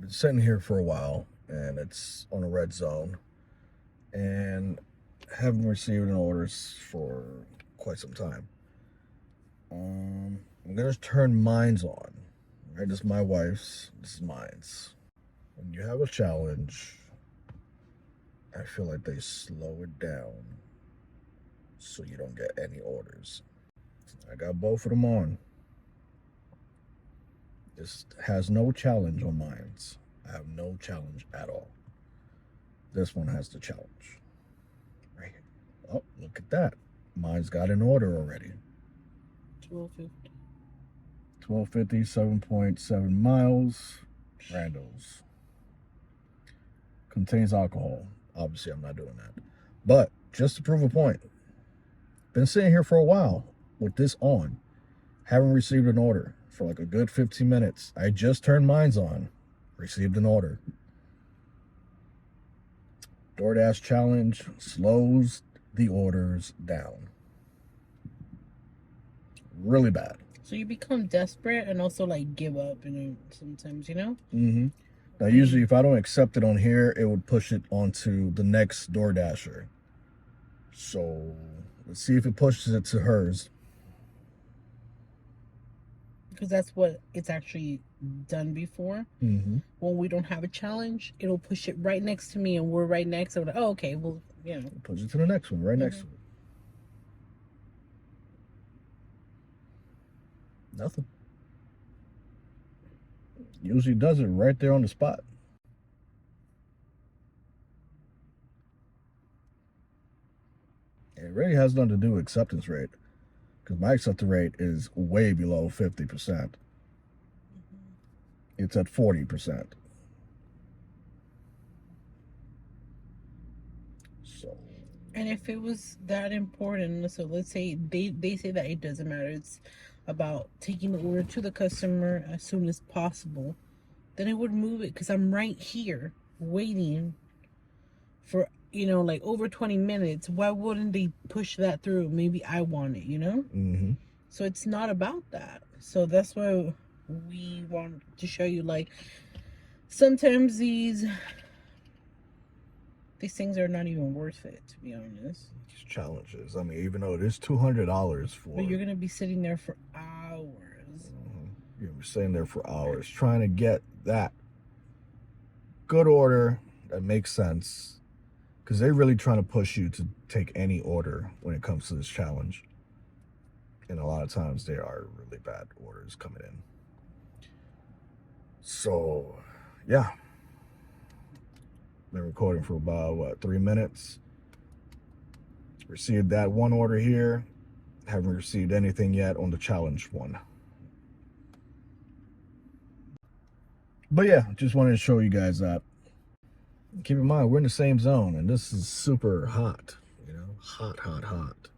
been sitting here for a while, and it's on a red zone, and haven't received an orders for quite some time. I'm gonna turn mine's on. Right, this is my wife's. This is mine's. When you have a challenge, I feel like they slow it down so you don't get any orders. I got both of them on. This has no challenge on mine's. I have no challenge at all. This one has the challenge. Right. Oh, look at that. Mine's got an order already. 1250. 1250, 7.7 miles. Randos. Contains alcohol. Obviously, I'm not doing that. But just to prove a point, been sitting here for a while with this on. Haven't received an order for like a good 15 minutes. I just turned mine's on. Received an order. DoorDash challenge slows the orders down. Really bad. So you become desperate and also like give up, and sometimes, Now, usually if I don't accept it on here, it would push it onto the next DoorDasher. So let's see if it pushes it to hers. Because that's what it's actually done before. When we don't have a challenge, it'll push it right next to me, and we're right next. So, oh, okay, well, Push it to the next one, right next to it. Nothing. Usually does it right there on the spot. It really has nothing to do with acceptance rate, because my acceptance rate is way below 50%. It's at 40%. So. And if it was that important, so let's say they say that it doesn't matter. It's about taking the order to the customer as soon as possible. Then it would move it, because I'm right here waiting for like over 20 minutes. Why wouldn't they push that through? Maybe I want it, So it's not about that. So that's why we want to show you, like, sometimes these things are not even worth it, to be honest. These challenges. I mean, even though it is $200 for. But you're gonna be sitting there for hours. You're gonna be sitting there for hours trying to get that good order that makes sense, because they're really trying to push you to take any order when it comes to this challenge. And a lot of times there are really bad orders coming in. So, yeah. Been recording for about, 3 minutes. Received that one order here. Haven't received anything yet on the challenge one. But yeah, just wanted to show you guys that. Keep in mind, we're in the same zone, and this is super hot. Hot, hot, hot.